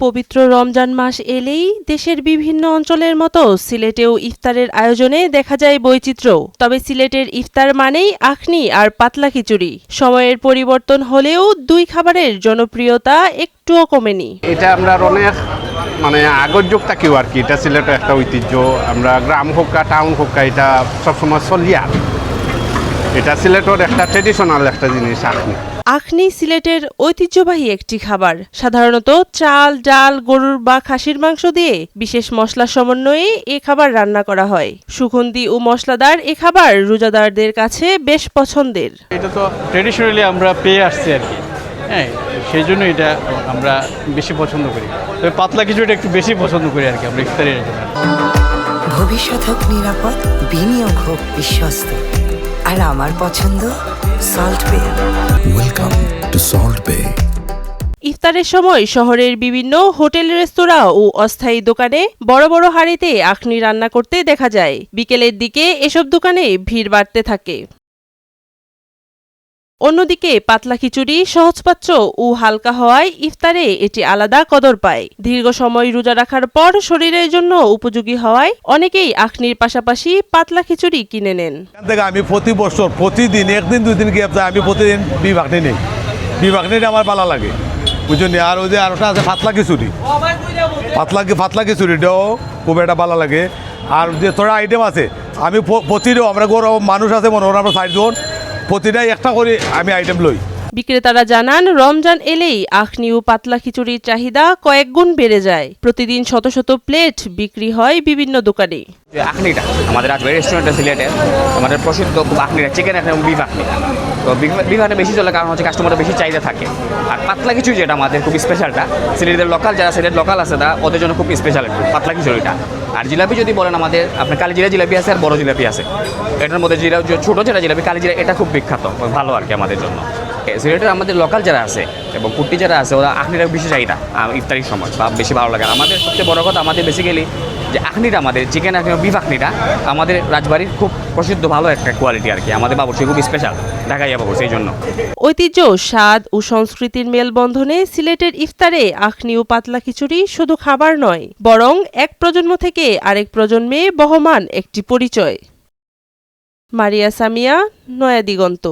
পবিত্র রমজান মাস এলেই দেশের বিভিন্ন অঞ্চলের মতো সিলেটেও ইফতারের আয়োজনে দেখা যায় বৈচিত্র্য। তবে সিলেটের ইফতার মানেই আখনি আর পাতলা খিচুড়ি। সময়ের পরিবর্তন হলেও দুই খাবারের জনপ্রিয়তা একটুও কমেনি। এটা আমরা অনেক আগর যুগ থাকেও আর কি, এটা সিলেটের একটা ঐতিহ্য। আমরা গ্রাম হোক টাউন হোক এটা সবসময় চলিয়া, এটা সিলেটের একটা ট্রেডিশনাল একটা জিনিস আখনি। আখনি সিলেটের ঐতিহ্যবাহী একটি খাবার। সাধারণত চাল, ডাল, গরুর বা খাসির মাংস দিয়ে বিশেষ মশলা সমন্বয়ে এ খাবার রান্না করা হয়। সুগন্ধি ও মশলাদার এ খাবার রোজাদারদের কাছে বেশ পছন্দের। এটা তো ট্রেডিশনালি আমরা পেয়ে আসছি আর কি, হ্যাঁ, সেই জন্য এটা আমরা বেশি পছন্দ করি। তবে পাতলা খিচুড়িটা একটু বেশি পছন্দ করি আর কি আমরা ইফতারের জন্য। ভবিষ্যৎ হোক নিরাপদ, বিনিয়োগ হোক বিশ্বস্ত, আর আমার পছন্দ সল্ট বে। ওয়েলকাম টু সল্ট বে। ইফতারের সময় শহরের বিভিন্ন হোটেল, রেস্তোরাঁ ও অস্থায়ী দোকানে বড় বড় হাঁড়িতে আখনি রান্না করতে দেখা যায়। বিকেলের দিকে এসব দোকানে ভিড় বাড়তে থাকে। অন্যদিকে পাতলা খিচুড়ি সহজপাচ্য ও হালকা হওয়ায় ইফতারে এটি আলাদা কদর পায়। দীর্ঘ সময় রোজা রাখার পর শরীরের জন্য উপযোগী হওয়ায় অনেকেই আখনির পাশাপাশি পাতলা খিচুড়ি কিনে নেন। আমি প্রতি বছর প্রতিদিন একদিন দুদিন গিয়ে আমি প্রতিদিন বিভাগনি নেই, বিভাগনি আমার ভালো লাগে বুঝলি। আর ওই যে আরোটা আছে পাতলা খিচুড়ি, পাতলা খিচুড়িটাও খুব একটা ভালো লাগে। আর যে থোড়া আইটেম আছে আমি প্রতিটাও আমরা গরম মানুষ আছে মনে হয় আমরা 60 জন, প্রতিটাই একটা করে আমি আইটেম লই। বিক্রেতারা জানান, রমজান এলেই আখনি ও পাতলা খিচুড়ির চাহিদা কয়েক গুণ বেড়ে যায়। প্রতিদিন শত শত প্লেট বিক্রি হয় বিভিন্ন দোকানে। আখনিটা আমাদের রাজবাড়ি রেস্টুরেন্টে সিলেটে আমাদের প্রসিদ্ধ খুব আখনিটা, চিকেন এবং বিফ আখনি। তো বিফাটা বেশি চলে কারণ হচ্ছে কাস্টমারের বেশি চাহিদা থাকে। আর পাতলা খিচুড়ি যেটা আমাদের খুব স্পেশালটা, সিলেটের লোকাল যারা সিলেট লোকাল আছে তা ওদের জন্য খুব স্পেশাল একটু পাতলা খিচুড়িটা। আর জিলাপি যদি বলেন আমাদের আপনার কালিজিরা জিলাপি আছে আর বড় জিলাপি আছে। এটার মধ্যে ছোটো যেটা জিলাপি কালিজিরা এটা খুব বিখ্যাত, ভালো আর কি আমাদের জন্য। সিলেটের আমাদের লোকাল যারা আছে এবং কুট্টি যারা আছে ওরা আখনিটা বেশি চাহিদা ইফতারির সময় বা বেশি ভালো লাগে। আমাদের সবচেয়ে বড় কথা আমাদের বেসিক্যালি যে আখনিটা আমাদের চিকেন আখনি বিফ আখনিটা আমাদের রাজবাড়ির খুব প্রসিদ্ধ ভালো একটা কোয়ালিটি আর কি। আমাদের বাবুর্চি খুব স্পেশাল ঢাকাইয়া বাবুর্চি, এই জন্য। ঐতিহ্য, স্বাদ ও সংস্কৃতির মেলবন্ধনে সিলেটের ইফতারে আখনি ও পাতলা খিচুড়ি শুধু খাবার নয়, বরং এক প্রজন্ম থেকে আরেক প্রজন্মে বহমান একটি পরিচয়। মারিয়া সামিয়া, নয়া দিগন্ত।